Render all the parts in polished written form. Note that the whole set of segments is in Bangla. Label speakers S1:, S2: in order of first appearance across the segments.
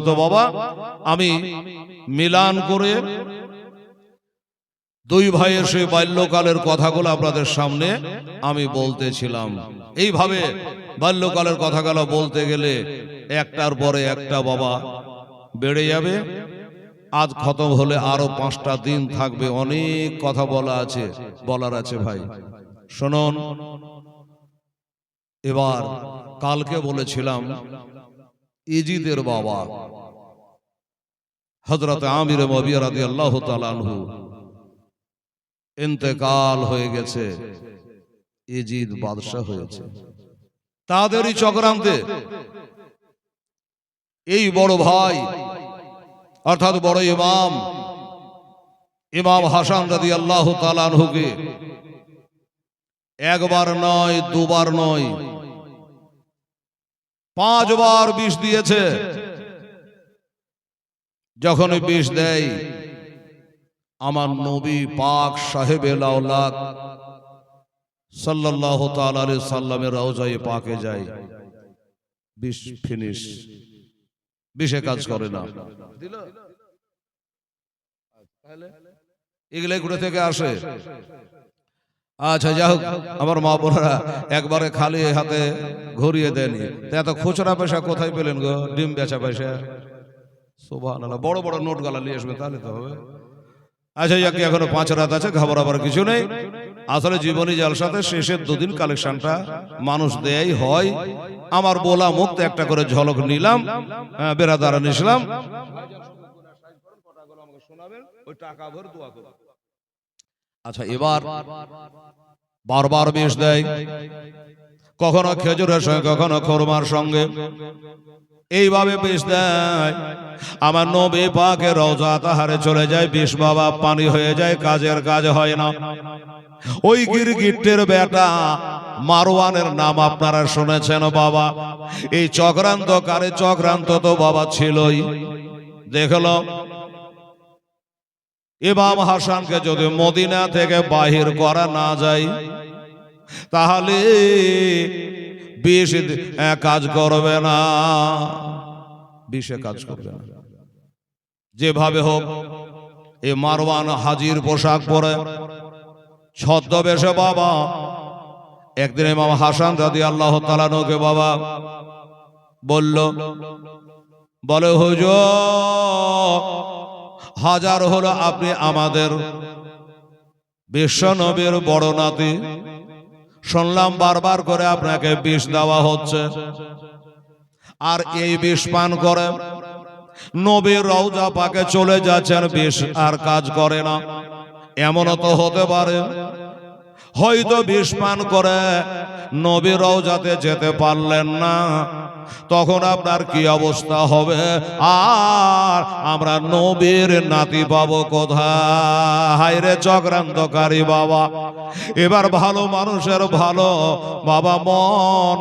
S1: তো বাবা আমি মিলান করে দুই ভাইয়ের সেই বাল্যকালের কথাগুলো আপনাদের সামনে আমি বলতেছিলাম। এইভাবে বাল্যকালের কথাগুলো বলতে গেলে একটার পরে একটা বাবা বেড়ে যাবে। আজ খতম হলে আরো 5টা দিন থাকবে, অনেক কথা বলার আছে ভাই শুনুন। এবার কালকে বলেছিলাম ইজিদের বাবা হযরত আমির মুআবিয়া রাদিয়াল্লাহু তাআলা আনহু ইন্তেকাল হয়ে গেছে, ইজিদ বাদশা হয়েছে। তাদেরই চক্রান্তে এই বড় ভাই অর্থাৎ বড় ইমাম হাসান রাদিয়াল্লাহু তাআলা আনহুকে একবার নয়, দুবার নয়, 5 বার বিষ দিয়েছে। যখন বিষ দেয় আমার নবী পাক সাহেবে লাউলাক সাল্লাল্লাহু তাআলা আলাইহি সাল্লামের রওজায়ে পাকে যায়, বিষ ফিনিশ, বিষে কাজ করে না। এগুলাই ঘুরে থেকে আসে। আচ্ছা যাই হোক, আমার মা বোনেরা একবারে খালি হাতে ঘুরিয়ে দেয়নি। এত খুচরা পয়সা কোথায় পেলেন গো? ডিম বেচা পয়সা, সুবহানাল্লাহ। বড় বড় নোট গালা নিয়ে আসবে তাহলে তো হবে। আচ্ছা যাকে এখনো 5 রাত আছে, ঘাবড়াবার কিছু নেই। আসলে জীবনী জালসাতে শেষের 2 দিন কালেকশনটা মানুষ দেয় হয়। আমার বলা মুক্ত একটা করে ঝলক নিলাম, বেরাদারা নিলাম। আচ্ছা এবার বারবার বিষ দেয়, কখনো খেজুরের সঙ্গে, কখনো খোরমার সঙ্গে, এইভাবে বিষ দেয়। আমার নবী পাকের রওজা তাহারে চলে যায় বিষ বাবা, পানি হয়ে যায়, কাজের কাজ হয় না। ওই গিরগিটের বেটা মারওয়ানের নাম আপনারা শুনেছেন বাবা। এই চক্রান্ত তো বাবা ছিলই। দেখলো ইমাম হাসানকে যদি মদিনা থেকে বাহির করা না যায় তাহলে বিষ কাজ করবে না, বিষে কাজ করবে না। যেভাবে হোক এ মারওয়ান হাজির পোশাক পরে ছদ্মবেশে বাবা একদিন ইমাম হাসান রাদিয়াল্লাহু তাআলা আনহুকে বাবা বলে হুজুর, হাজার হলো আপনি আমাদের বিশ্ব নবীর বড় নাতি, শুনলাম বারবার করে আপনাকে বিষ দেওয়া হচ্ছে, আর এই বিষ পান করে নবীর রওজা পাকে চলে যাচ্ছেন, বিষ আর কাজ করে না। এমনও তো হতে পারে হয়তো বিষ পান করে নবীর রওজাতে যেতে পারলেন না, তখন আপনার কি অবস্থা হবে? আর আমরা নবীর নাতি পাবো কোথায়? হায়রে চক্রান্তকারী বাবা। এবার ভালো মানুষের ভালো বাবা মন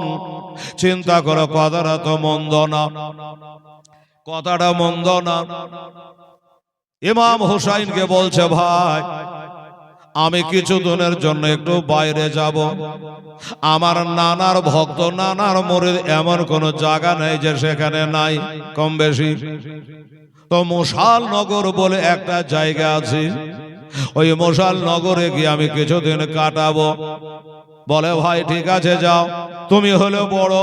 S1: চিন্তা করে, কথাটা তো মন্দ না, কথাটা মন্দ না। ইমাম হুসাইনকে বলছে ভাই আমি কিছুদিনের জন্য একটু বাইরে যাব, আমার নানার ভক্ত, নানার মুরিদ এমন কোন জায়গা নেই যে সেখানে নাই কম বেশি। তো মশাল নগর বলে একটা জায়গা আছে, ওই মশাল নগরে গিয়ে আমি কিছুদিন কাটাবো। বলে ভাই ঠিক আছে যাও, তুমি হলে বড়,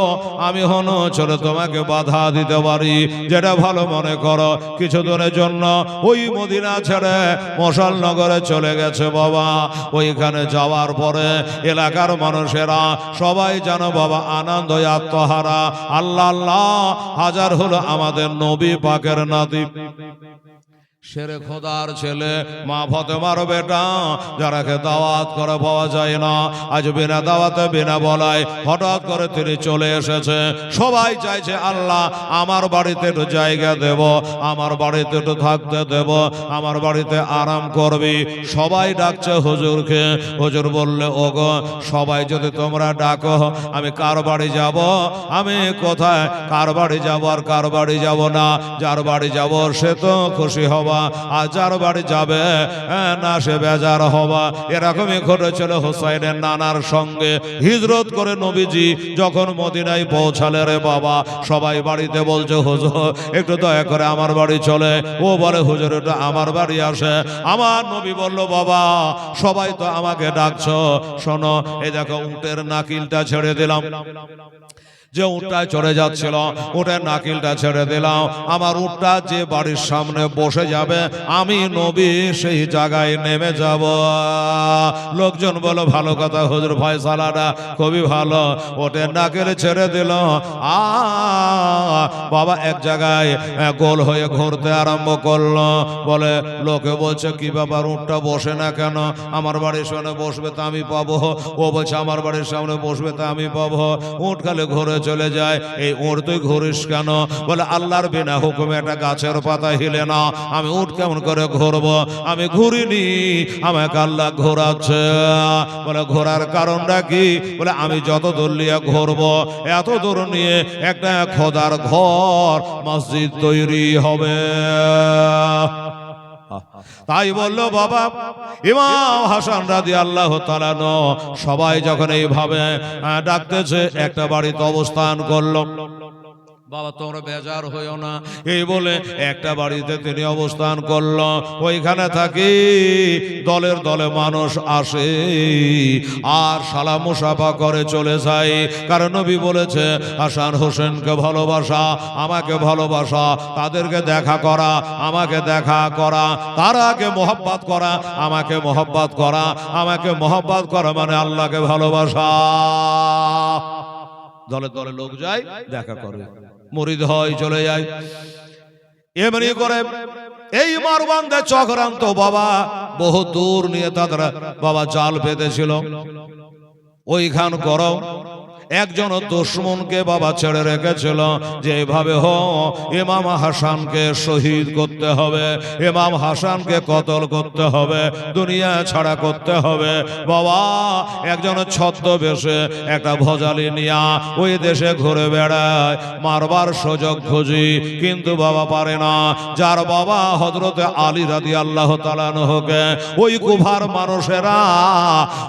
S1: আমি হলো ছোট, তোমাকে বাধা দিতে পারি, যেটা ভালো মনে করো। কিছুদিনের জন্য ওই মদিনা ছেড়ে মশাল নগরে চলে গেছে বাবা। ওইখানে যাওয়ার পরে এলাকার মানুষেরা সবাই জানো বাবা আনন্দ আত্মহারা, আল্লাহ আল্লাহ, হাজার হলো আমাদের নবী পাকের নাতি, শেরে খোদার ছেলে, মা ফাতেমার বেটা, যারাকে দাওয়াত করে পাওয়া যায় না, আজ বিনা দাওয়াতে বিনা বলায় হঠাৎ করে তিনি চলে এসেছে। সবাই চাইছে আল্লাহ আমার বাড়িতে একটু জায়গা দেব, আমার বাড়িতে একটু থাকতে দেব, আমার বাড়িতে আরাম করবি। সবাই ডাকছে হুজুরকে। হুজুর বললে ওগো সবাই যদি তোমরা ডাকো, আমি কার বাড়ি যাব? আমি কোথায় কার বাড়ি যাব আর কার বাড়ি যাব না? যার বাড়ি যাব সে তো খুশি হব। হবা, আর যার বাড়ি যাবে না সে বেজার হবা। এরকমই ঘটেছিল হুসাইনের নানার সঙ্গে। হিজরত করে নবীজি যখন মদিনায় পৌঁছালে রে বাবা, সবাই বাড়িতে বলছে হুজুর একটু দয়া করে আমার বাড়ি চলে। ও বলে হুজুর এটা আমার বাড়ি আসে। আমার নবী বলল বাবা সবাই তো আমাকে ডাকছো, শোনো এই দেখো উটের নাকিলটা ছেড়ে দিলাম। যে উটটা চড়ে যাচ্ছিল উটের নাকিলটা ছেড়ে দিলাম। আমার উটটা যে বাড়ির সামনে বসে যাবে আমি নবী সেই জায়গায় নেমে যাব। লোকজন বলো ভালো কথা হুজুর, ফয়সালাটা খুবই ভালো। উটের নাকিল ছেড়ে দিল। বাবা এক জায়গায় গোল হয়ে ঘুরতে আরম্ভ করলো। বলে লোকে বলছে কি ব্যাপার উটটা বসে না কেন? আমার বাড়ির সামনে বসবে তা আমি পাবো। ও বলছে আমার বাড়ির সামনে বসবে তা আমি পাবো। উট খালে ঘুরে চলে যায়। এই উট তুই ঘুরিস কেন? বলে আল্লাহর বিনা হুকুমে একটা গাছের পাতা হিলে না, আমি উট কেমন করে ঘুরবো? আমি ঘুরিনি, আমাকে আল্লাহ ঘোরাচ্ছে। বলে ঘোরার কারণটা কি? বলে আমি যত দূর নিয়ে ঘুরবো এত দূর নিয়ে একটা খোদার ঘর মসজিদ তৈরি হবে। তাই বললো বাবা ইমাম হাসান রাদিয়াল্লাহু তাআলা আনহু সবাই যখন এইভাবে ডাকতেছে একটা বাড়িতে অবস্থান করলো। বাবা তোমরা বেজার হইও না, এই বলে একটা বাড়িতে তিনি অবস্থান করলো। ওইখানে থাকি দলের দলে মানুষ আসে আর সালাম মুসাফা করে চলে যায়। কারণ নবী বলেছে হাসান হোসেনকে ভালোবাসা, আমাকে ভালোবাসা, তাদেরকে দেখা করা, আমাকে দেখা করা, তারাকে মোহাব্বত করা, আমাকে মোহাব্বত করা, আমাকে মোহাব্বত করা মানে আল্লাহকে ভালোবাসা। দলে দলে লোক যায় দেখা করে, মুরিদ হয় চলে যায়। এমনি করে এই মারওয়ানদের চক্রান্ত বাবা বহু দূর নিয়ে তারা বাবা জাল বেঁধেছিল। ওইখান করো একজন দুশমনকে বাবা ছেড়ে রেখেছিল যে এইভাবে ইমাম হাসানকে শহীদ করতে হবে, ইমাম হাসানকে কতল করতে হবে, দুনিয়া ছাড়া করতে হবে। বাবা একজন ছদ্মবেশে একটা ভজালি নিয়া ওই দেশে ঘুরে বেড়ায়, মারবার সুযোগ খুঁজি কিন্তু বাবা পারে না। যার বাবা হযরতে আলী রাদিয়াল্লাহু তাআলা আনহুকে ওই কুফার মানুষেরা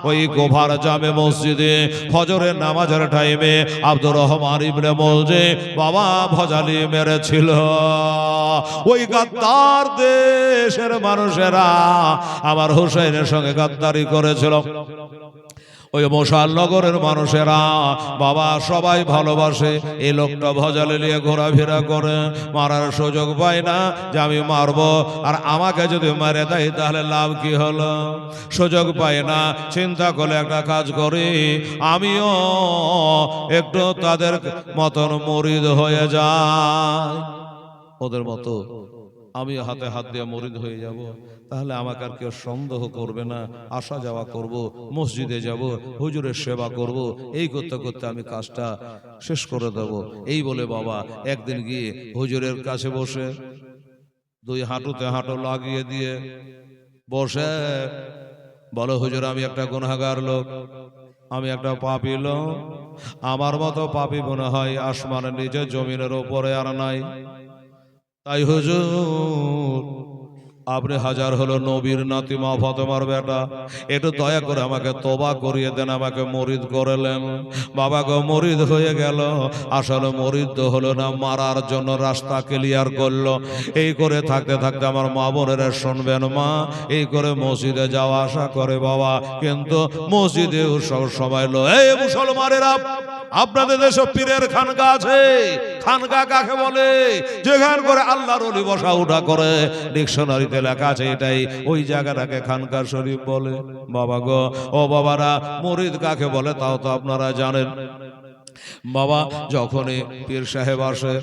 S1: ওই কুফার জামে মসজিদে ফজরের নামাজের টাইমে আব্দুর রহমান ইবনে মুলজি বাবা ভজালি মেরেছিল। ওই গাদ্দার দেশের মানুষেরা আমার হুসাইনের সঙ্গে গাদ্দারি করেছিল। ওই মশালনগরের মানুষেরা বাবা সবাই ভালোবাসে এই লোকটা ভজালে নিয়ে ঘোরাফেরা করে, মারার সুযোগ পায় না যে আমি মারবো, আর আমাকে যদি মেরে দেয় তাহলে লাভ কি হলো? সুযোগ পায় না, চিন্তা করে একটা কাজ করি আমিও একটু তাদের মতন মুরিদ হয়ে যাই, ওদের মতো আমি হাতে হাত দিয়ে মুরিদ হয়ে যাব, তাহলে আমাকে আর কেউ সন্দেহ করবে না, আসা যাওয়া করব, মসজিদে যাব, হুজুরের সেবা করব, এই করতে করতে আমি কাজটা শেষ করে দেব। এই বলে বাবা একদিন গিয়ে হুজুরের কাছে বসে দুই হাঁটুতে হাঁটু লাগিয়ে দিয়ে বসে বলো হুজুর আমি একটা গুনাহগার লোক, আমি একটা পাপী লোক, আমার মতো পাপী মনে হয় আসমানের নিচে জমিনের উপরে আর নাই। তাই হুজুর আপনি হাজার হলো নবীর নাতি মা ফাতেমার বেটা, একটু দয়া করে আমাকে তওবা করিয়ে দেন, আমাকে মুরিদ করলেন। বাবা গো মুরিদ হয়ে গেল, আসলে মুরিদ তো হলো না, মারার জন্য রাস্তা ক্লিয়ার করলো। এই করে থাকতে থাকতে আমার মা বোনেরা শুনবেন মা এই করে মসজিদে যাওয়া আসা করে বাবা, কিন্তু মসজিদেও সব সময় লো এই মুসলমানেরা আপনাদের দেশে পীরের খানকা আছে। খানকা কাকে বলে? যেখান করে আল্লাহর ওলি বসা উঠা করে, ডিকশনারিতে লেখা আছে এটাই, ওই জায়গাটাকে খানকা শরীফ বলে। বাবা গো ও বাবারা মুরিদ কাকে বলে তাও তো আপনারা জানেন। বাবা যখনই পীর সাহেব আসে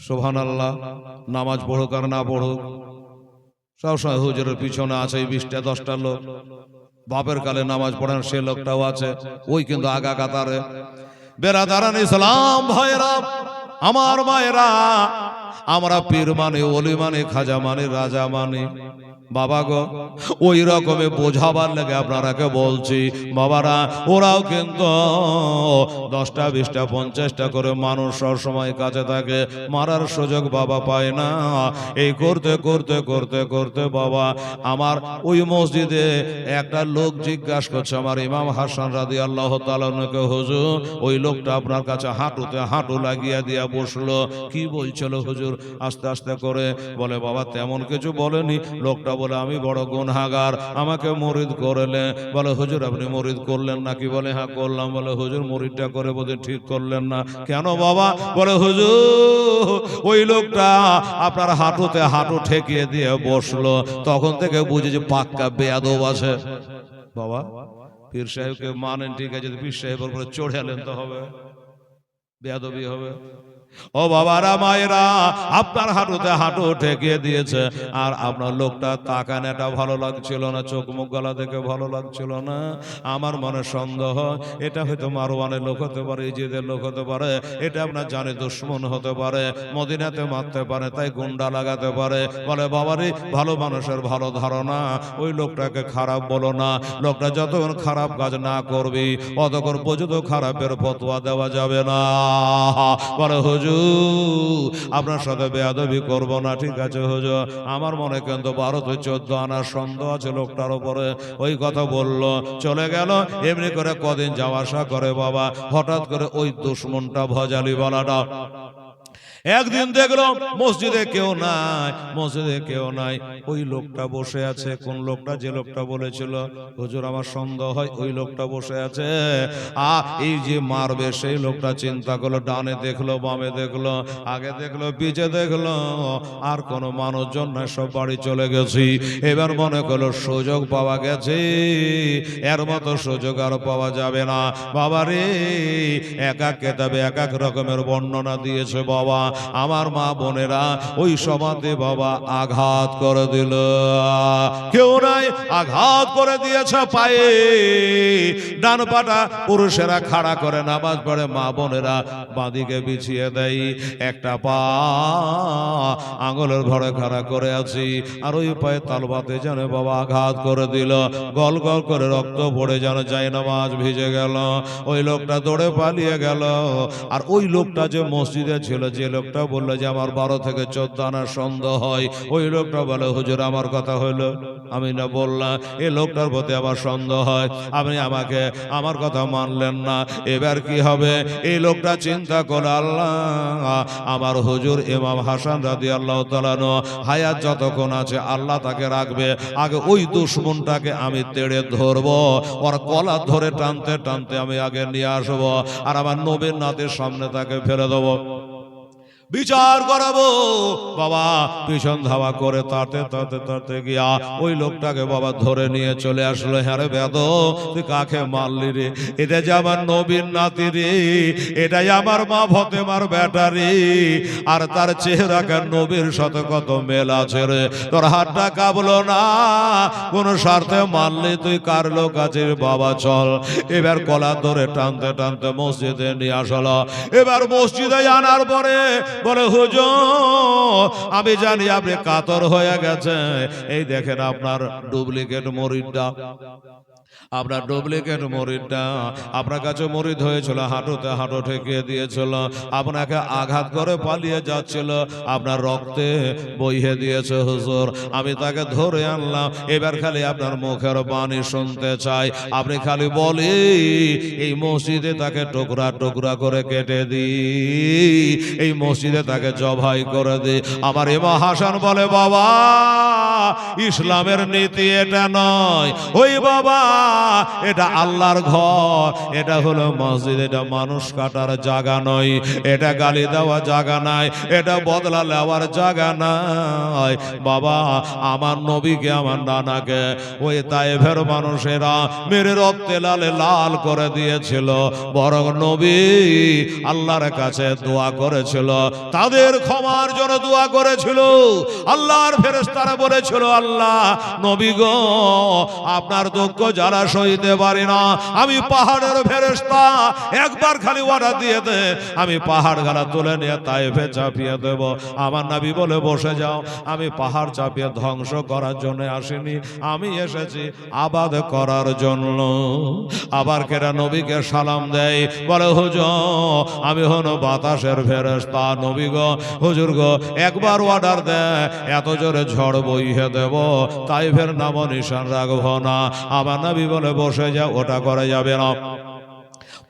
S1: সুবহানাল্লাহ, নামাজ পড়ুক আর না পড়ুক সবসময় হুজুরের পিছনে আছে 20টা 10টা লোক। বাপের কালে নামাজ পড়েন সে লোকটাও আছে, ওই কিন্তু আগা কাতারে। বেরাদারান ইসলাম ভাইরা আমার মায়েরা আমরা পীর মানে, ওলি মানে, খাজা মানে, রাজা মানে। বাবা গো, ওই রকমে বোঝাবার লেগে আপনারাকে বলছি বাবারা, ওরাও কিন্তু 10টা 20টা 50টা করে মানুষ সবসময় কাছে থাকে, মারার সুযোগ বাবা পায় না। এই করতে করতে করতে করতে বাবা আমার ওই মসজিদে একটা লোক জিজ্ঞাসা করছে আমার ইমাম হাসান রাদিয়াল্লাহু তাআলা কে, হুজুর ওই লোকটা আপনার কাছে হাঁটুতে হাঁটু লাগিয়ে দিয়া বসলো, কি বলছিল হুজুর? আস্তে আস্তে করে বলে বাবা তেমন কিছু বলেনি। লোকটা বলে আমি বড় গুনাহগার, আমাকে মুরিদ করলে। বলে হুজুর আপনি মুরিদ করলেন নাকি? বলে হ্যাঁ করলাম। বলে হুজুর মুরিদটা করে বোধ ঠিক করলেন না। কেন বাবা? বলে হুজুর ওই লোকটা আপনার হাঁটুতে হাঁটু ঠেকিয়ে দিয়ে বসলো, তখন থেকে বুঝে যে পাক্কা বেয়াদব আছে। বাবা পীর সাহেবকে মানেন ঠিক আছে, যদি পীর সাহেবের উপরে চড়ে এলেন তো হবে বেয়াদবি হবে। ও বাবারা মায়েরা, আপনার হাঁটুতে হাঁটু ঠেকিয়ে দিয়েছে, আর আপনার লোকটা তাকানোটা ভালো লাগছিল না, চোখ মুখ গলা দেখে ভালো লাগছিল না। আমার মনে সন্দেহ এটা হয়তো মারওয়ানের লোক হতে পারে, ইজিদের লোক হতে পারে, এটা আপনার জানে দুশ্মন হতে পারে, মদিনাতে মারতে পারে, তাই গুন্ডা লাগাতে পারে। বলে বাবারে ভালো মানুষের ভালো ধারণা, ওই লোকটাকে খারাপ বলো না। লোকটা যতক্ষণ খারাপ কাজ না করবি ততক্ষণ পর্যন্ত খারাপের ফতোয়া দেওয়া যাবে না। বলে হুজুর আপনার সাথে বেয়াদবি করবো না, ঠিক আছে হুজুর। আমার মনে কিন্তু 12-14 আনার সন্দেহ আছে লোকটার উপরে। ওই কথা বললো, চলে গেল। এমনি করে কদিন যাওয়া আসা করে বাবা, হঠাৎ করে ওই দুশ্মনটা ভজালি বলাটা একদিন দেখলো মসজিদে কেউ নাই, মসজিদে কেউ নাই, ওই লোকটা বসে আছে। কোন লোকটা? যে লোকটা বলেছিল হুজুর আমার সন্দেহ হয়, ওই লোকটা বসে আছে। আর এই যে মারবে সেই লোকটা চিন্তা করলো, ডানে দেখলো বামে দেখলো, আগে দেখলো পিছে দেখলো, আর কোনো মানুষজন না, সব বাড়ি চলে গেছি। এবার মনে করলো সুযোগ পাওয়া গেছে, এর মতো সুযোগ আর পাওয়া যাবে না। বাবা রে, এক এক কেতাবে এক এক রকমের বর্ণনা দিয়েছে বাবা। আমার মা বোনেরা ওই সমাজে বাবা আঘাত করে দিল, কেউ নাই, আঘাত করে দিয়েছে পায়ে। ডান পাটা পুরুষেরা খাড়া করে নামাজ পড়ে, মা বোনেরা বাঁদিকে বিছিয়ে দেয়। একটা পা আঙুলের ভরে খাড়া করে আছি, আর ওই পায়ে তালবাতে জানে বাবা আঘাত করে দিল, গল গল করে রক্ত পড়ে যেন যায়, নামাজ ভিজে গেল। ওই লোকটা দৌড়ে পালিয়ে গেল। আর ওই লোকটা যে মসজিদে ছিল, যে লোকটা বললো যে আমার 12 থেকে 14 আনার সন্দেহ হয়, ওই লোকটা বলে হুজুর আমার কথা হইলো, আমি না বললাম এই লোকটার প্রতি আমার সন্দেহ হয়, আপনি আমাকে আমার কথা মানলেন না, এবার কি হবে? এই লোকটা চিন্তা করে আল্লাহ আমার হুজুর ইমাম হাসান রাদিয়াল্লাহু তাআলা হায়াত যতক্ষণ আছে আল্লাহ তাকে রাখবে, আগে ওই দুশমনটাকে আমি তেড়ে ধরবো, ওর কলা ধরে টানতে টানতে আমি আগে নিয়ে আসবো, আর আমার নবীর নাতের সামনে তাকে ফেলে দেবো, বিচার করাবো। বাবা পিছন ধাওয়া করে তাতে তাতে তাতে গিয়া ওই লোকটাকে বাবা ধরে নিয়ে চলে আসলো। হ্যাঁ রে বেদ, তুই কাকে মারলি রে? এটা যে আমার নবীর নাতি রে, এটাই আমার মা ফতেমার বেটা রে, আর তার চেহারাকে নবীর সাথে কত মেল আছে রে, তোর হাতটা কাঁপলো না, কোন স্বার্থে মারলি তুই? কার লোক আছে? বাবা চল। এবার কলা ধরে টানতে টানতে মসজিদে নিয়ে আসলো। এবার মসজিদে আনার পরে বলে হুজুর আমি জানি আপনি কাতর হয়ে গেছে, এই দেখেন আপনার ডুপ্লিকেট মরিদটা, আপনার ডুপ্লিকেট মরিদটা আপনার কাছে মরিদ হয়েছিল, হাঁটুতে হাঁটু ঠেকিয়ে দিয়েছিল, আপনাকে আঘাত করে পালিয়ে যাচ্ছিল, আপনার রক্তে বইয়ে দিয়েছে হুজুর, আমি তাকে ধরে আনলাম। এবার খালি আপনার মুখের বাণী শুনতে চাই, আপনি খালি বলি এই মসজিদে তাকে টুকরা টুকরা করে কেটে দি, এই মসজিদে তাকে জবাই করে দি। আমার ইমাম হাসান বলে বাবা ইসলামের নীতি এটা নয়, ওই বাবা এটা আল্লাহর ঘর, এটা হলো মসজিদ, এটা মানুষ কাটার জায়গা নয়, এটা গালি দেওয়া জায়গা নাই, এটা বদলা নেওয়ার জায়গা নাই। বাবা আমার নবীকে আমার নানাকে ওই তায়েফের মানুষেরা মেরে রক্তে লালে লাল করে দিয়েছিল, বরং নবী আল্লাহর কাছে দোয়া করেছিল, তাদের ক্ষমার জন্য দোয়া করেছিল। আল্লাহর ফেরেশতারা বলেছিল আল্লাহ নবী গো আপনার দুঃখ যারা সইতে পারি না, আমি পাহাড়ের ফেরেশতা, একবার খালি অর্ডার দিয়ে দে, আমি পাহাড় গালা তুলে নিয়ে তায়েফে চাপিয়ে দেব। আমার নবী বলে বসে যাও, আমি পাহাড় চাপিয়ে ধ্বংস করার জন্য আসিনি, আমি এসেছি আবাদ করার জন্য। আবার কেরা নবীকে সালাম দেয়, বলে হুজুর আমি হলো বাতাসের ফেরেশতা, নবী গো হুজুর গো একবার অর্ডার দে, এত জোরে ঝড় বইয়ে দেব, তাইফের নাম নিশান রাখবো না। আমার নবী বলে বসে যাও, ওটা করা যাবে না।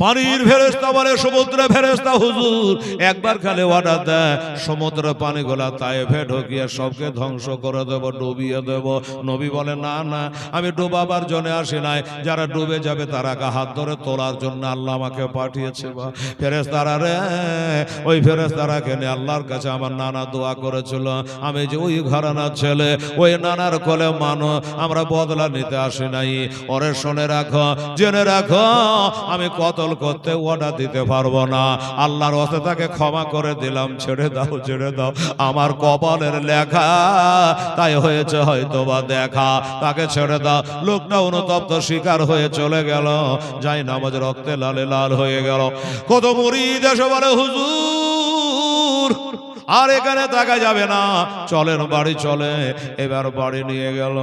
S1: পানির ফেরেশতা বলে সমুদ্রে ফেরেশতা হুজুর একবার খালি অর্ডার দেয়, সমুদ্রের পানিগুলা তায়েফে ঢুকিয়ে সবকে ধ্বংস করে দেব, ডুবিয়ে দেব। নবী বলে না না, আমি ডুবাবার জন্য আসি নাই, যারা ডুবে যাবে তারাকে হাত ধরে তোলার জন্য আল্লাহ আমাকে পাঠিয়েছে। ফেরেশতারা রে, ওই ফেরেশতারাকে নিয়ে আল্লাহর কাছে আমার নানা দোয়া করেছিল, আমি যে ওই ঘরানার ছেলে, ওই নানার কোলে মানো, আমরা বদলা নিতে আসি নাই। ওরে শুনে রাখো, জেনে রাখো, আমি কতল করতে অর্ডার দিতে পারবো না, আল্লাহর ওয়াস্তে তাকে ক্ষমা করে দিলাম, ছেড়ে দাও ছেড়ে দাও, আমার কপালের লেখা তাই হয়েছে হয়তো বা দেখা, তাকে ছেড়ে দাও। লোকটা অনুতপ্ত শিকার হয়ে চলে গেল, যাই নামাজ রক্তে লালে লাল হয়ে গেল। কত মুরিদ এসে বলে হুজুর আর এখানে থাকা যাবে না, চলেন বাড়ি চলে। এবার বাড়ি নিয়ে গেল,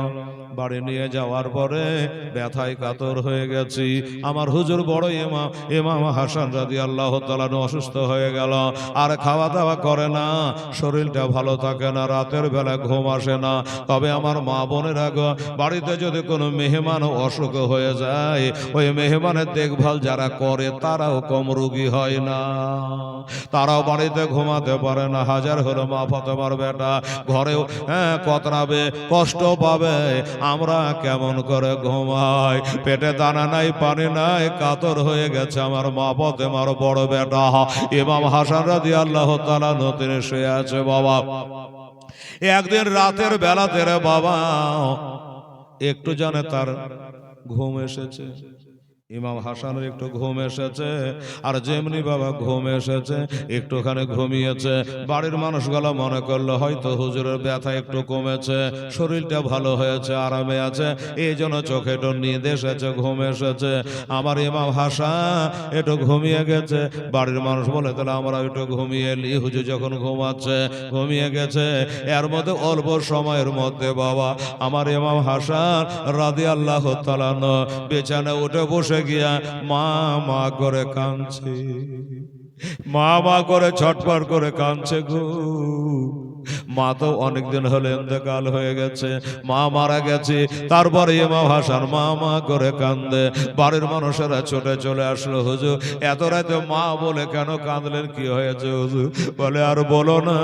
S1: বাড়ি নিয়ে যাওয়ার পরে ব্যথায় কাতর হয়ে গেছি। আমার হুজুর বড় ইমাম হাসান রাদিয়াল্লাহু তাআলা অসুস্থ হয়ে গেল, আর খাওয়া দাওয়া করে না, শরীরটা ভালো থাকে না, রাতের বেলা ঘুম আসে না। তবে আমার মা বোনেরা গো, বাড়িতে যদি কোনো মেহমান অসুখ হয়ে যায়, ওই মেহমানের দেখভাল যারা করে তারাও কম রোগী হয় না, তারাও বাড়িতে ঘুমাতে পারে না। হাজার হলো মা ফাতেমার বেটা ঘরেও কতরাবে, কষ্ট পাবে, আমরা কেমন করে ঘুমাই, পেটে দানা নাই পানি নাই, কাতর হয়ে গেছে আমার মা ফাতেমার বড় বেটা ইমাম হাসান রাদিয়াল্লাহু তাআলা নতুনে শুয়ে আছে। বাবা একদিন রাতের বেলাতে রে বাবা একটু জানে তার ঘুম এসেছে, ইমাম হাসানের একটু ঘুম এসেছে, আর যেমনি বাবা ঘুম এসেছে একটুখানি ঘুমিয়েছে। বাড়ির মানুষগুলো মনে করলো হয়তো হুজুরের ব্যথা একটু কমেছে, শরীরটা ভালো হয়েছে, আরামে আছে, এই জন্য চোখে একটু নিদ এসেছে, ঘুম এসেছে। আমার ইমাম হাসান একটু ঘুমিয়ে গেছে। বাড়ির মানুষ বলে তাহলে আমরা একটু ঘুমিয়ে এলি, হুজুর যখন ঘুমাচ্ছে ঘুমিয়ে গেছে। এর মধ্যে অল্প সময়ের মধ্যে বাবা আমার ইমাম হাসান রাদিয়াল্লাহু তাআলা বিছানায় উঠে বসে গিয়া মা মা করে কাঁদছে, মা মা করে ছটফট করে কাঁদছে গো। মা তো অনেকদিন হলে ইন্তেকাল হয়ে গেছে, মা মারা গেছে। তারপরে ইমাম হাসান মা মা করে কান্দে। বাড়ির মানুষেরা ছুটে চলে আসলো, হুজুর এত রাতে মা বলে কেন কাঁদলেন, কি হয়েছে হুজুর? বলে আর বলো না,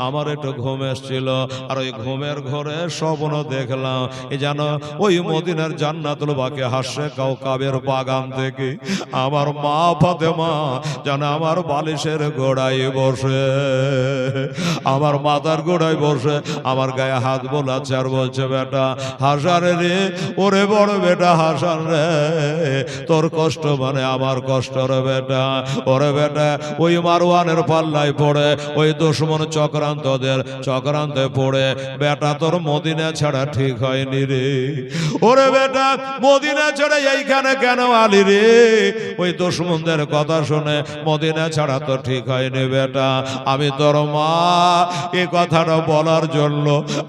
S1: আমার একটু ঘুম এসেছিল, আর ওই ঘুমের ঘরে স্বপ্ন দেখলাম, এই জানো ওই মদিনার জান্নাতুল বাকি হাসে কাউকাবের বাগান থেকে আমার মা ফাতেমা যেন আমার বালিশের গোড়ায় বসে, আমার মাথার গোড়ায় বসে আমার গায়ে হাত বোলাচ্ছে, আর বলছে বেটা হাসান রে, ওরে বড় বেটা হাসান রে, তোর কষ্ট মানে আমার কষ্ট রে বেটা, ওরে বেটা ওই মারওয়ানের পাল্লায় পড়ে, ওই দুশমন চক্রান্তদের চক্রান্তে পড়ে বেটা তোর মদিনা ছাড়া ঠিক হয়নি রে, ওরে বেটা মদিনা ছাড়া এইখানে কেন আলি রে, ওই দুশমনদের কথা শুনে মদিনা ছাড়া তো ঠিক হয়নি বেটা। আমি তোর মা এই কথাটা বলার জন্য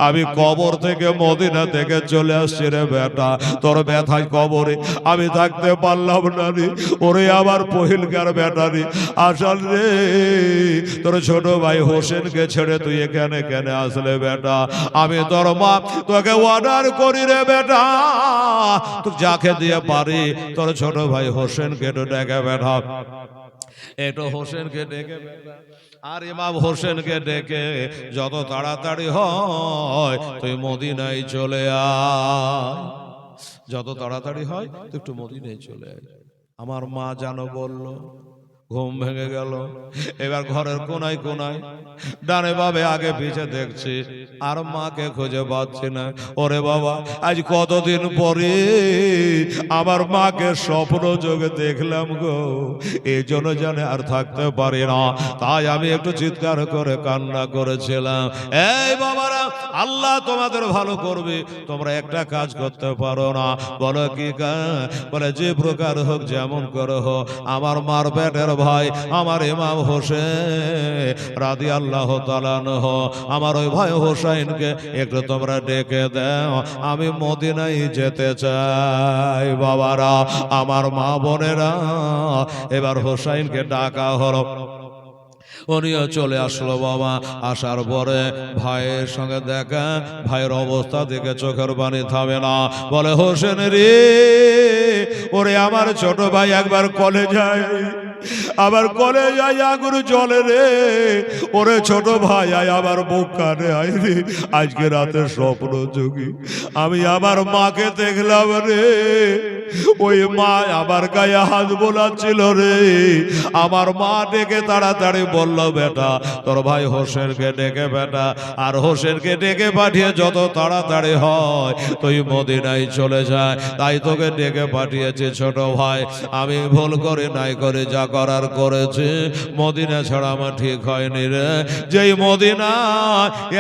S1: আমি কবর থেকে মদিনা থেকে চলে আসছি রে বেটা, তোর ব্যথায় কবরে আমি থাকতে পারলাম না রে, ওরে আমার পহিলকার বেটা রে আসল রে, তোর ছোট ভাই হোসেনকে ছেড়ে তুই এখানে কেন আসলে বেটা, আমি তোর মা তোকে অর্ডার করি রে বেটা, তুই যাকে দিয়ে পারি তোর ছোট ভাই হোসেনকে ডেকে বেটা, একটু হোসেনকে ডেকে আর ইমাম হোসেনকে ডেকে যত তাড়াতাড়ি হয় তুই মদিনায় চলে আয়, যত তাড়াতাড়ি হয় তুই একটু মদিনায় চলে আয়। আমার মা জানো বলল, ঘুম ভেঙে গেল। এবার ঘরের কোনায় কোনায় ডানে বামে আগে পিছে দেখছি, আর মাকে খুঁজে পাচ্ছি না। ওরে বাবা, আজ কতদিন পরে আমার মাকে স্বপ্ন যোগে দেখলাম গো, এই জন্য জানে আর থাকতে পারি না। তাই আমি একটু চিৎকার করে কান্না করেছিলাম। এই বাবারা, আল্লাহ তোমাদের ভালো করবে। তোমরা একটা কাজ করতে পারো না? বলো কি কাজ? বলে যে প্রকার হোক, যেমন করে হোক, আমার মার পেটের ভাই আমার ইমাম হোসেন রাদিয়াল্লাহু তাআলা আনহু, আমার ওই ভাই হোসেনকে একটু তোমরা ডেকে দাও, আমি মদিনায় যেতে চাই। বাবারা, আমার মা বোনেরা, এবার হোসেনকে ডাকা হলো। উনিও চলে আসলো বাবা। আসার পরে ভাইয়ের সঙ্গে দেখা, ভাইয়ের অবস্থা দেখে চোখের পানি থামে না। বলে, হোসেন রে, ওরে আমার ছোট ভাই একবার কলেজায়, আবার কলেজায় আগুন জ্বলে রে। ওরে ছোট ভাই আয়, আমার মুখ কানে আয় রে। আজকে রাতে স্বপ্ন যোগী আমি আমার মাকে দেখলাম রে। ওই মা আমার গায়ে হাত বোলাচ্ছিল রে। আমার মা ডেকে তাড়াতাড়ি বলল, বেটা তোর ভাই হোসেনকে ডেকে বেটা, আর হোসেনকে ডেকে পাঠিয়ে যত তাড়াতাড়ি হয় তুই মদিনায় চলে যায়। তাই তোকে ডেকে পাঠিয়েছে ছোট ভাই। আমি ভুল করে নাই করে যা করার করেছি, মদিনা ছাড়া আমার ঠিক হয়নি রে। যেই মদিনা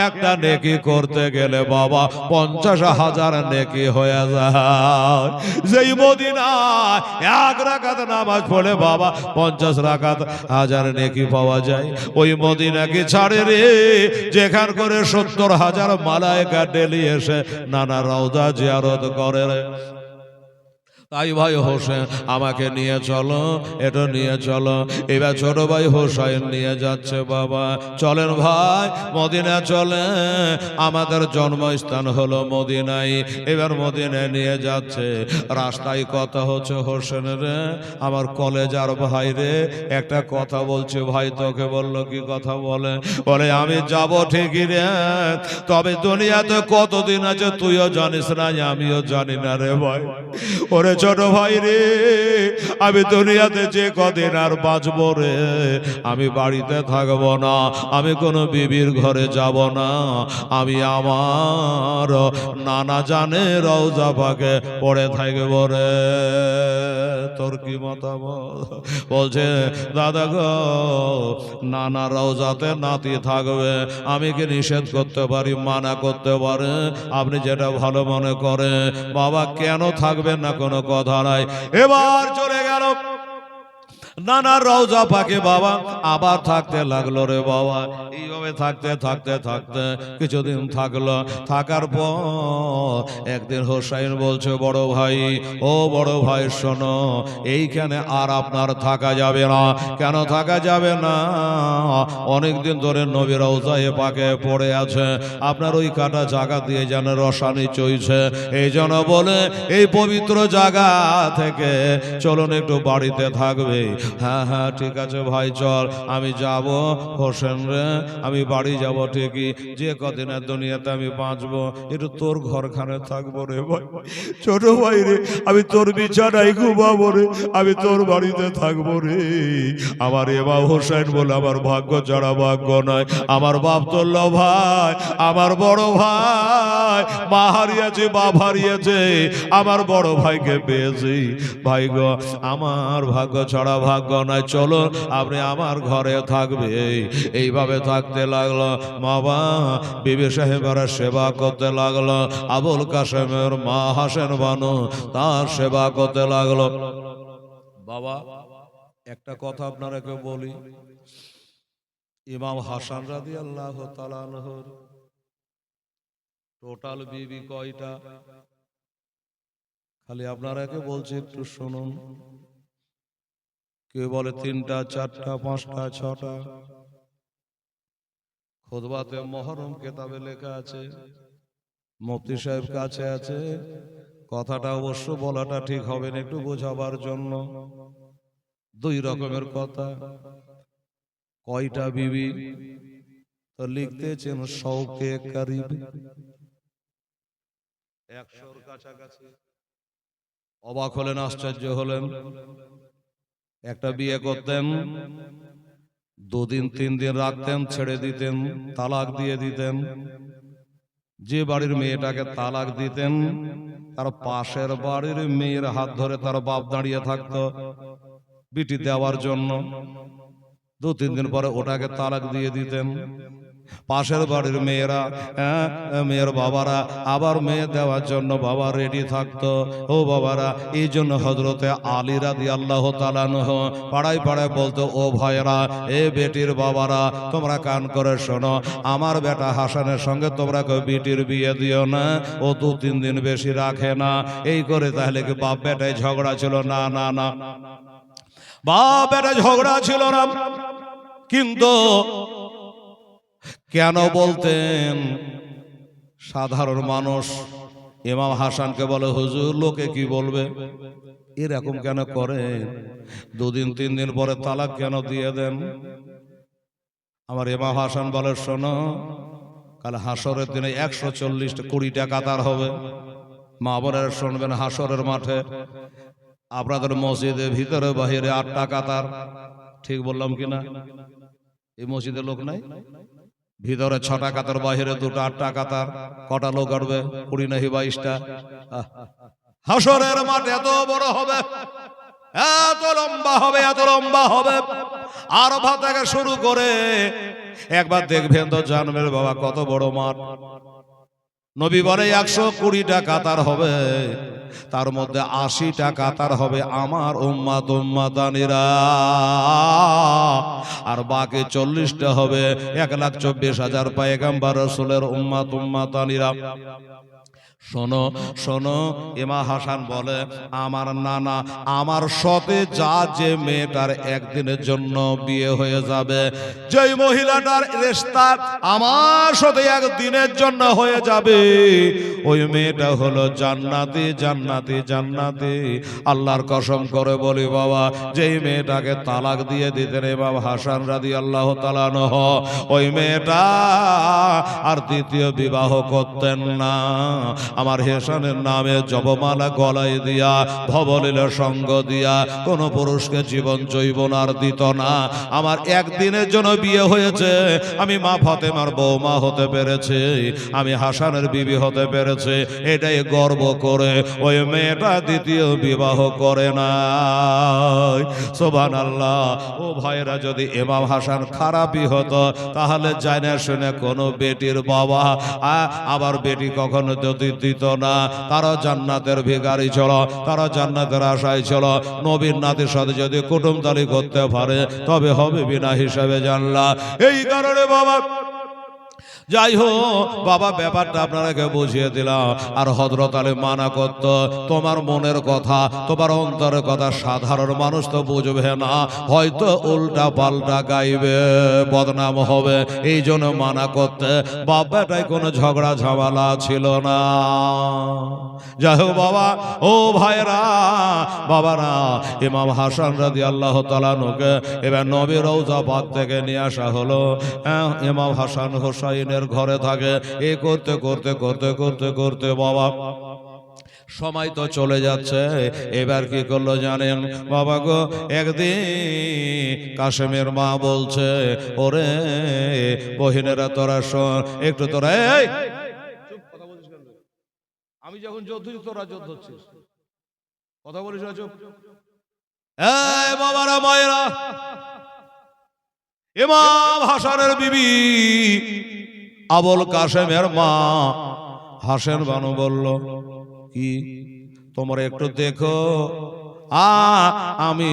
S1: একটা নেকি করতে গেলে বাবা 50,000 নেকি হয়ে যায়। যেই মদিনা এক রাকাত নামাজ পড়ে বাবা 50 রাকাত 1000 নেকি পাওয়া যায়, ওই মদিনাকে ছাড়ে রে, যেখান করে 70,000 মালায়েকা ডেলি এসে নানা রওজা জিয়ারত করে রে। তাই ভাই হোসেন আমাকে নিয়ে চলো, এটা নিয়ে চলো। এবার ছোট ভাই হোসেন নিয়ে যাচ্ছে বাবা। চলেন ভাই, মদিনা চলে, আমাদের জন্মস্থান হলো মদিনায়। এবার মদিনায় নিয়ে যাচ্ছে। রাস্তায় কথা হচ্ছে, হোসেন রে আমার কলেজার ভাই রে, একটা কথা বলছে। ভাই তোকে বললো কি কথা? বলে আমি যাব ঠিকই রে, তবে দুনিয়াতে কতদিন আছে তুইও জানিস না, আমিও জানি না রে ভাই। ওরে ছোট ভাই রে, আমি দুনিয়াতে যে কদিন আর বাঁচবো রে, আমি বাড়িতে থাকবো না, আমি কোনো বিবির ঘরে যাব না, আমি আমার নানা জানে রওজা পাকে পড়ে থাকবো রে। তোর কি মতামত? বলছে, দাদা গো, নানা রওজাতে নাতি থাকবে, আমি কি নিষেধ করতে পারি, মানা করতে পারে? আপনি যেটা ভালো মনে করে। বাবা কেন থাকবেন না, কোনো কথা নাই। এবার চলে গেল নানা রওজা পাকে বাবা, আবার থাকতে লাগলো রে বাবা। এইভাবে থাকতে থাকতে থাকতে কিছুদিন থাকলো। থাকার পর একদিন হোসেন বলছে, বড় ভাই, ও বড় ভাই শোনো, এইখানে আর আপনার থাকা যাবে না। কেন থাকা যাবে না? অনেকদিন ধরে নবী রওজা পাকে পড়ে আছে, আপনার ওই কাটা জায়গা দিয়ে যেন রসানি চলছে, এই জন্য বলে এই পবিত্র জায়গা থেকে চলুন একটু বাড়িতে থাকবে। হ্যাঁ হ্যাঁ ঠিক আছে ভাই, চল, আমি যাব হোসেন রে, আমি বাড়ি যাব ঠিকই, যে কদিনের দুনিয়াতে আমি বাঁচবো একটু তোর ঘরখানে থাকবো রে ভাই। ছোট ভাই রে, আমি তোর বিছানায় ঘুমাবো রে, আমি তোর বাড়িতে থাকবো রে। আমার এমা হোসেন বলে আমার ভাগ্য ছাড়া ভাগ্য নয়। আমার বাপ তোল্ল ভাই, আমার বড় ভাই মা হারিয়েছে, বাপ হারিয়েছে, আমার বড় ভাইকে পেয়েছি। ভাই গো, আমার ভাগ্য ছাড়া ভাগ্য নয়, চলো আপনি আমার ঘরে থাকবে। এইভাবে থাকতে লাগলো বাবা। বিবি সাহেবের সেবা করতে লাগলো। আবুল কাসেমের মা হাসেন বানু তার সেবা করতে লাগলো। বাবা একটা কথা আপনারাকে বলি, ইমাম হাসান রাদিয়াল্লাহু তাআলা আনহুর টোটাল বিবি কয়টা? খালি আপনারাকে বলছি একটু শুনুন। কেউ বলে 3টা, 4টা, 5টা, 6টা। খুতবাতে মুহররম কিতাবে লেখা আছে, মুফতি সাহেব কাছে আছে, কথাটা অবশ্য বলাটা ঠিক হবে না, একটু বোঝাবার জন্য। 2 রকমের কথা। কয়টা বিবি? তো লিখতেছেন শৌকে করিব 100-র কাছাকাছি। অবাক হলেন, আশ্চর্য হলেন। একটা বিয়ে করতেন, 2 দিন 3 দিন রাখতেন, ছেড়ে দিতেন, তালাক দিয়ে দিতেন। যে বাড়ির মেয়েটাকে তালাক দিতেন তার পাশের বাড়ির মেয়ের হাত ধরে তার বাপ দাঁড়িয়ে থাকতো বিটি দেওয়ার জন্য। 2-3 দিন পরে ওটাকে তালাক দিয়ে দিতেন। পাশের বাড়ির মেয়েরা, মেয়ের বাবারা আবার মেয়ে দেওয়ার জন্য বাবা রেডি থাকতো। ও বাবারা, এই জন্য হযরতে আলী রাদিয়াল্লাহু তাআলা আনহু পাড়ায় পাড়ায় বলতো, ও ভাইরা, এ বেটির বাবারা, তোমরা কান করে শোনো, আমার বেটা হাসানের সঙ্গে তোমরা কেউ বেটির বিয়ে দিও না, ও 2-3 দিন বেশি রাখে না। এই করে তাহলে কি বাপ বেটায় ঝগড়া ছিল? না না না, বাপ বেটা ঝগড়া ছিল না। কিন্তু কেন বলতেন? সাধারণ মানুষ ইমাম হাসানকে বলে, হুজুর লোকে কি বলবে, এরকম কেন করেন? 2 দিন 3 দিন পরে তালাক কেন দিয়ে দেন? আমার ইমাম হাসান বলে, শোনো, কাল হাসরের দিনে 140-20টা কাতার হবে। মা বোনেরা শুনবেন, হাসরের মাঠে আপনাদের মসজিদের ভিতরে বাহিরে 8টা কাতার। ঠিক বললাম কিনা? এই মসজিদে লোক নাই, ভিতরে 6টা কাতার, বাহিরে 2টা, 8টা কাতার। কটা লোক আসবে? 20 নাকি 22টা। হাসরের মাঠ এত বড় হবে, এত লম্বা হবে, এত লম্বা হবে। আরাফা থেকে শুরু করে একবার দেখবেন তো জানবেন বাবা কত বড় মাঠ। নবী বলে 120টা কাতার হবে, তার মধ্যে 80টা কাতার হবে আমার উম্মত উম্মাতানিরা, আর বাকি 40টা হবে 1,24,000 পয়গম্বর রাসূলের উম্মত উম্মাতানিরা। শোনো শোনো, ইমাম হাসান বলে, আমার নানা আমার সাথে যা যে মেয়েটার একদিনের জন্য বিয়ে হয়ে যাবে, যেই মহিলাটার রিশতা আমার সাথে একদিনের জন্য হয়ে যাবে, ওই মেয়েটা হলো জান্নাতি জান্নাতি জান্নাতি। আল্লাহর কসম করে বলি বাবা, যেই মেয়েটাকে তালাক দিয়ে দিতেন ইমাম হাসান রাদিয়াল্লাহু তাআলা আনহু, ওই মেয়েটা আর দ্বিতীয় বিবাহ করতেন না। আমার হেসানের নামে জপমালা গলায় দিয়া, ভবলীলা সঙ্গ দিয়া কোন পুরুষকে জীবন যৌবন আর দিত না। আমার একদিনের জন্য বিয়ে হয়েছে, আমি মা ফাতেমার বৌমা হতে পেরেছি, আমি হাসানের বিবি হতে পেরেছে, এটাই গর্ব করে ওই মেয়েটা দ্বিতীয় বিবাহ করে না। সুবহানাল্লাহ। ও ভাইরা, যদি ইমাম হাসান খারাপই হতো তাহলে জানা শুনে কোনো বেটির বাবা আবার বেটি কখনো যদি দিত না। তারা জান্নাতের ভিখারি ছিল, তারা জান্নাতের আশায় ছিল। নবীর নাতির সাথে যদি কুটুমতালি করতে পারে তবে হবে বিনা হিসাবে জানলা। এই কারণে বাবা, যাই হোক বাবা, ব্যাপারটা আপনাকে বুঝিয়ে দিলাম। আর হযরত আলী মানা করত, তোমার মনের কথা, তোমার অন্তরের কথা সাধারণ মানুষ তো বুঝবে না, হয়তো উল্টা পাল্টা গাইবে, বদনাম হবে, এই জন্য মানা করতে। বাবাটাই কোনো ঝগড়া ঝামেলা ছিল না। যাই হোক বাবা, ও ভাইরা বাবারা, ইমাম হাসান রাদিয়াল্লাহু তাআলা আনহুকে এবার নবীর রওজা পাক থেকে নিয়ে আসা হলো। ইমাম হাসান হোসাইনের ঘরে থাকে। এই করতে করতে করতে করতে করতে বাবা সময় তো চলে যাচ্ছে। এবার কি করলো জানেন বাবা গো? একদিন কাশেমের মা বলছে, ওরে বহিনেরা তোরা শোন একটু, তোরা এই আমি যখন যুদ্ধ তোরা যুদ্ধ হচ্ছিস, কথা বলিস না, চুপ। এই বাবারা মায়েরা, ইমাম হাসানের বিবি আবুল কাশেমের মা হাসেন বানু বলল, কি তোমরা একটু দেখো, আমি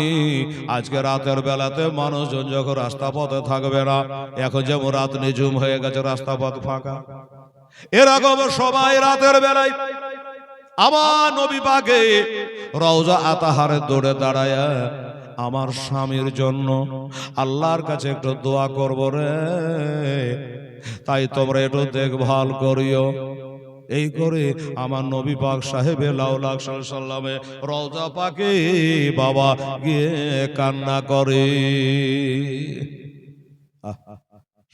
S1: আজকে রাতের বেলাতে মানুষজন যখন রাস্তা পথে থাকবে না, এখন যেমন রাত নিঝুম হয়ে গেছে, রাস্তা পথ ফাঁকা, এরকম সবাই রাতের বেলায় আমার নবী পাকে রওজা আতাহারে দৌড়ে দাঁড়ায়, আমার স্বামীর জন্য আল্লাহর কাছে একটু দোয়া করব রে, তাই তোমরা একটু দেখভাল করিও। এই করে আমার নবী পাক সাহেবে লাউলাক সাল্লামে রওজা পাকে বাবা গিয়ে কান্না করে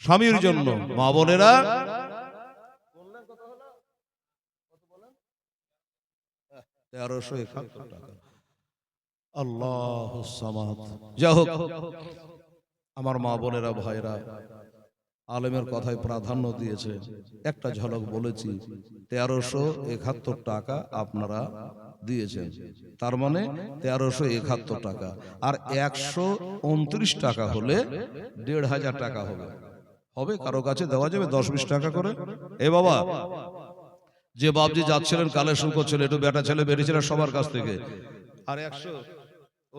S1: স্বামীর জন্য। মা বোনেরা, 1371 টাকা। আল্লাহু সামাদ। যাই হোক, আমার মা বোনেরা ভাইরা আলেমের কথায় প্রাধান্য দিয়েছে। একটা ঝলক বলেছি, 1371 টাকা আপনারা দিয়েছেন, তার মানে 1371 টাকা। আর 129 টাকা হলে 1500 টাকা হবে। হবে কারো কাছে দেওয়া যাবে 10-20 টাকা করে? এ বাবা, যে বাবজি যাচ্ছিলেন কালেকশন করছিলেন, একটু বেটা ছেলে বেটি ছেলে সবার কাছ থেকে, আর 100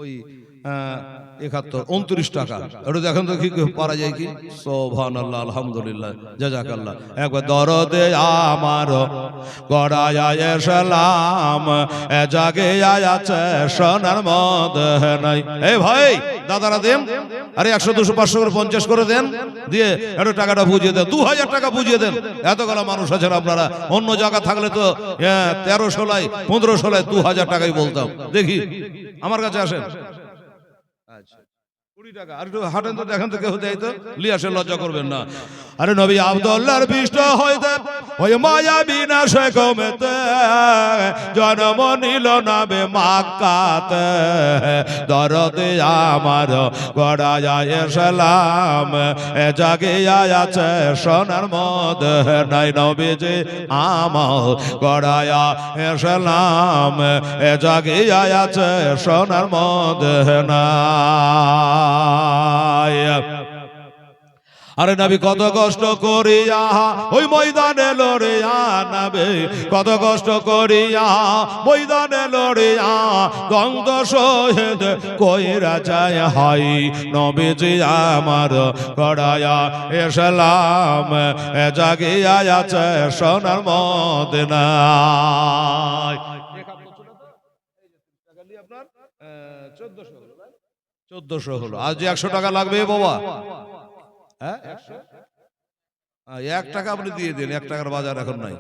S1: ওই 29 টাকা একটু দেখেন তো কি পারা যায় কি? সুবহানাল্লাহ, আলহামদুলিল্লাহ, জাযাকাল্লাহ। একবার দরদে আমার গড়ায় সালাম জাগে আছে সোনার মদীনাই। এই ভাই দাদারা দেন, আরে 100 200 500 করে 50 করে দেন, দিয়ে একটু টাকাটা বুঝিয়ে দেন, 2000 টাকা বুঝিয়ে দেন। এতগুলো মানুষ আছেন আপনারা, অন্য জায়গা থাকলে তো 1300 লাই 1500 লাই 2000 টাকাই বলতাম। দেখি আমার কাছে আসেন। আচ্ছা 20 টাকা, আর একটু হাঁটেন তো, দেখেন তো কেউ দেয় তো, লিয়ে আসে, লজ্জা করবেন না। আরে নবী আব্দুল্লাহর বিষ্ট হইতে ওই মায়া বিনাশে কমেতে জন্ম নিল নাবে মাক্কাতে, দরদে আমার গড়ায় সালাম জাগিয়া আছে সোনার মদীনাই। নবীজি আমার গড়ায় সালাম জাগিয়া আছে সোনার মদীনাই। আরে নবী কত কষ্ট করিয়া ওই ময়দানে লড়িয়া, নবী কত কষ্ট করিয়া ময়দানে লড়িয়া গন্ধ শহীদ কইরা যায় হাই। নবীজি আমার গড়ায়া সালাম জাগিয়া আছে সোনার মদীনায়। 1400 হলো। আজ 100 টাকা লাগবে বাবা। 1 টাকা আপনি দিয়ে দিন, 1 টাকার বাজার এখন নাই।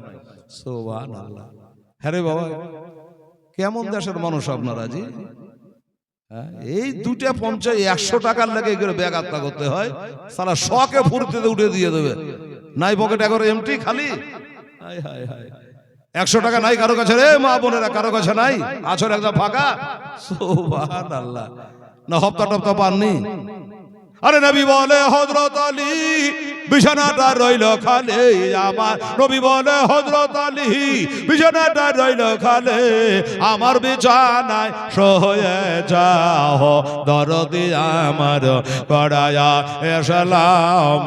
S1: সুবহানাল্লাহ। হ্যাঁ রে বাবা, কেমন দেশের মানুষ আপনারা জি? এই 250 100 টাকার লাগে করে ব্যাগ আত্মা করতে হয়, সারা শখে ফুর্তিতে উঠে দিয়ে দেবে, নাই পকেট একবার এমটি খালি। হায় হায় হায়, 100 টাকা নাই কারো কাছে রে মা বোনেরা, কারো কাছে নাই, আছর একদম ফাঁকা। সুবহানাল্লাহ। না হপ্তা টপ্তা পাননি? আরে নবী বলে হযরত আলী বিছানাটা রইল খালি, আমার নবী বলে হযরত আলী বিছানাটা রইল খালি, আমার বিছানায় শুয়ে যাও দরদি আমার গড়ায়া সালাম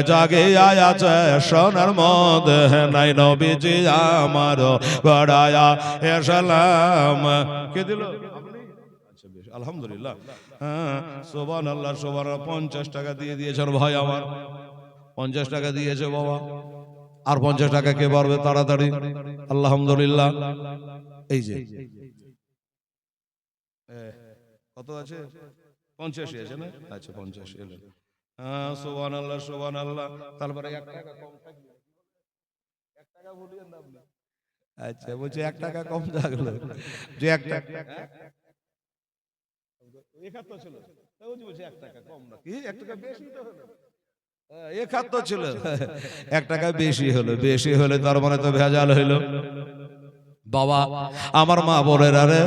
S1: জাগিয়া আছে সোনার মদীনাই। নবীজি আমার গড়ায়া সালাম। কে দিল? আলহামদুলিল্লাহ, সুবহানাল্লাহ সুবহানাল্লাহ। 50 টাকা দিয়ে দিয়েছেন ভাই আমার, 50 টাকা দিয়েছে বাবা। আর 50 টাকা কে পারবে তাড়াতাড়ি? আলহামদুলিল্লাহ। এই যে কত আছে? 85 আছে না? আচ্ছা 50 এলেন। সুবহানাল্লাহ সুবহানাল্লাহ। তারপরে 1 টাকা কম থাকবে, 1 টাকা বলিয়েন না আপনি। আচ্ছা বলছি 1 টাকা কম থাকলো, যে 1 টাকা 71 ছিল, তাও বলছি 1 টাকা কম না কি, 1 টাকা বেশি তো হলো। 71 ছিল, 1 টাকা বেশি হলো, বেশি হলে তার মানে তো ভেজাল হইলো। বাবা আমার মা বোনেরা রে,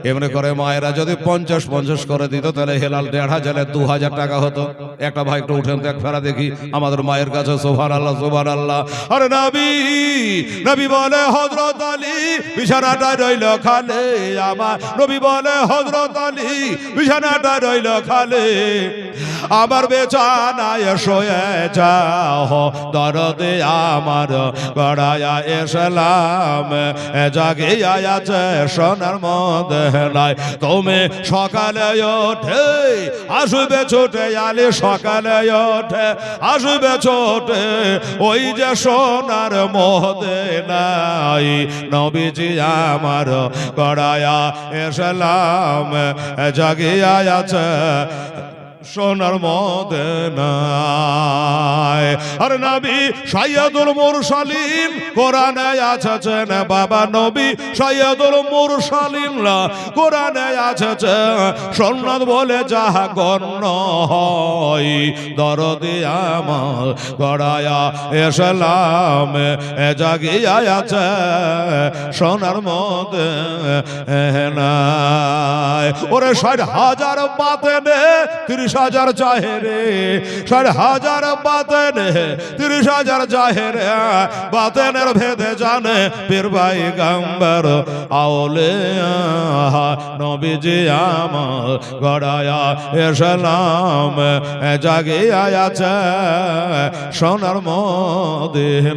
S1: এমনি করে মায়েরা যদি 50 করে দিত তাহলে হেলাল 1500 2000 টাকা হতো। একটা ভাই একটু উঠেন তো, এক ফেরা দেখি আমাদের মায়ের কাছে। সুবহানাল্লাহ সুবহানাল্লাহ। আরে নবী বলে হযরত আলী বিছানাটা রইল খালি, আমার নবী বলে হযরত আলী বিছানাটা রইল খালি, আমার বিছানায় শুয়ে যাও দরদে আমার গড়ায়া সালাম জাগিয়া আছে সোনার মদীনায়। তুমি সকালে ওঠে আসবে ছোটে আলী, সকালে ওঠে আসবে ছোটে ওই যে সোনার মদীনায়। নবীজি আমার গড়ায়া সালাম জাগিয়া আছে সোনার মদিনায়। আর নবী সাইয়্যিদুল মুরসালিন কোরআনে আছেন, বাবা নবী সাইয়্যিদুল মুরসালিন কোরআনে আছে, সুন্নাত বলে যাহা গণ্য হয়, দরদি আমার গড়ায়া ইসলাম জাগিয়া আছে সোনার মদিনায়। ওরে 60,000 বাতেনে 30,000 জাহেরে, 60,000 বাতেনে 30,000 জাহেরে, বাতেনের ভেদে জানে পীর পয়গম্বর আউলিয়া নবীজি আমার গড়ায়া ইসলাম জাগিয়া আছে সোনার মদিনায়।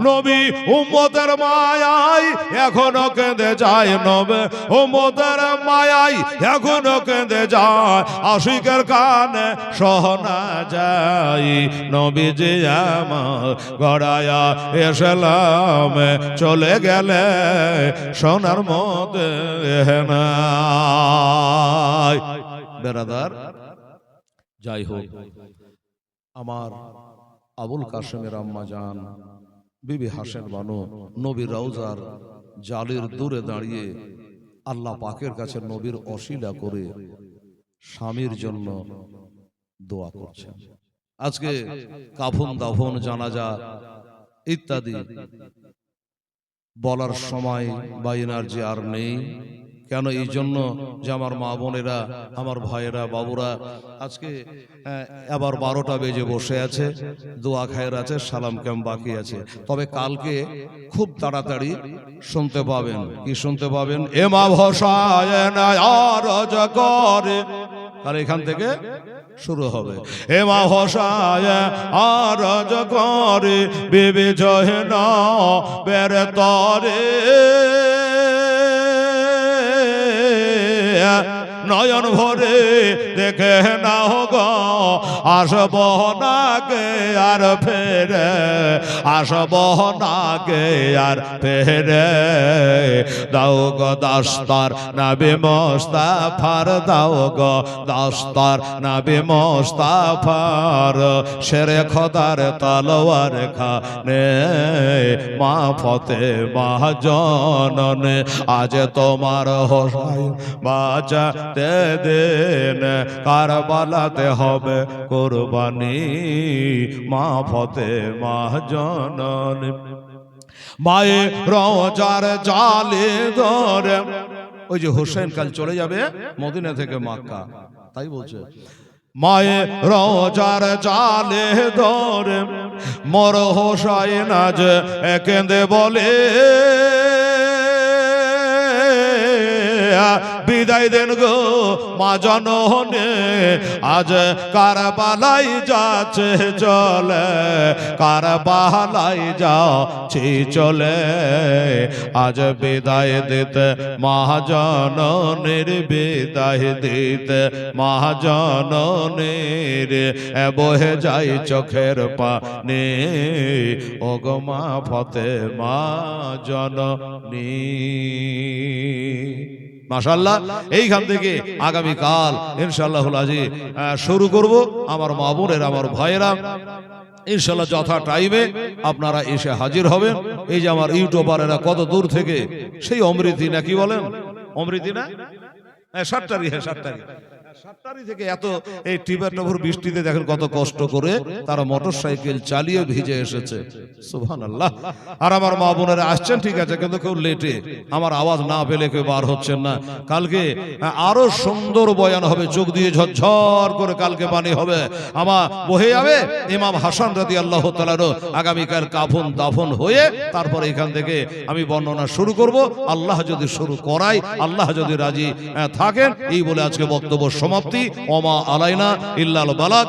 S1: নবী উম্মতের মায়ায় এখনো কেঁদে যায়, নবী উম্মতের মায়ায় এখনো কেঁদে যায়, আশিকের কানে শোনা যায় নবীজি আমার গড়ায়া ইসলাম চলে গেলে সোনার মদিনায়। বেরাদার, যাই হোক, আমার আবুল কাসেমের আম্মা জান বিবি হাসেন বানু নবীর রওজার জালির দূরে দাঁড়িয়ে আল্লাহ পাকের কাছে নবীর অশিলা করে স্বামীর জন্য দোয়া করছেন। আজকে কাফন দাফন জানাজা ইত্যাদি বলার সময় বা এনার্জি আর নেই। কেন? এই জন্য যে আমার মা বোনেরা, আমার ভাইয়েরা, বাবুরা আজকে আবার 12টা বেজে বসে আছে, দোয়া খায়ের আছে, সালাম ক্যাম্প বাকি আছে। তবে কালকে খুব তাড়াতাড়ি শুনতে পাবেন। কি শুনতে পাবেন? এমা ভসায় না আরজ করে, আর এখান থেকে শুরু হবে। এমা ভসায় আরজ করে বিবি জহনা বেরে তরে, নয়ন ভরে দেখে নাও গো আসব নাগে আর ফেরে, আসব নাগে আর ফেরে। দাও গো দস্তার নবী মুস্তাফার, দাও গো দস্তার নবী মুস্তাফার, শেরে খোদার তলোয়ার খানে মা ফাতেমা জননে, আজ তোমার হোসাইন বাঁচা দেন, কারবালাতে হবে কুরবানি মা ফাতেমা জননী। মায়ে রওজার জালে ধরে, ওই যে হোসেন কাল চলে যাবে মদিনা থেকে মক্কা, তাই বলছে মায়ে রওজার জালে ধরে মোর হোসাইন আজ কেঁদে বলে, বিদায় দেন গো মা জননে, আজ কারবালাই যাচ্ছে চলে, কারবালাই যাচ্ছে চলে, আজ বিদায় দিতে মা জননীর, বিদায় দিতে মা জননীর, বহে যাই চোখের পানি ও গো মা ফাতেমা জননী। মাশাআল্লাহ, এইখান থেকে আগামীকাল ইনশাআল্লাহুল আজিজ শুরু করব। আমার মা বোনের, আমার ভাইয়েরা ইনশাআল্লাহ যথা টাইমে আপনারা এসে হাজির হবেন। এই যে আমার ইউটিউবারেরা কত দূর থেকে, সেই অমৃতি না কি বলেন, অমৃতি না, 7টারি, 7টারি থেকে এত এই টিপাটভর বৃষ্টিতে দেখেন কত কষ্ট করে তারা মোটরসাইকেল চালিয়ে ভিজে এসেছে। সুবহানাল্লাহ। আর আমার মা বোনেরা আসছেন ঠিক আছে, কিন্তু খুব লেটে, আমার আওয়াজ না পেলে কেউ বার হচ্ছেন না। কালকে আরো সুন্দর বয়ান হবে, চোখ দিয়ে ঝরঝর করে কালকে পানি হবে, আমার বহে যাবে। ইমাম হাসান রাদিয়াল্লাহু তাআলার আগামীকাল কাফন দাফন হয়ে তারপরে এখান থেকে আমি বর্ণনা শুরু করব। আল্লাহ যদি শুরু করায়, আল্লাহ যদি রাজি থাকেন, এই বলে আজকে বক্তব্য সমাপ্তি। ওমা আলাইনা ইল্লাল বালাগ।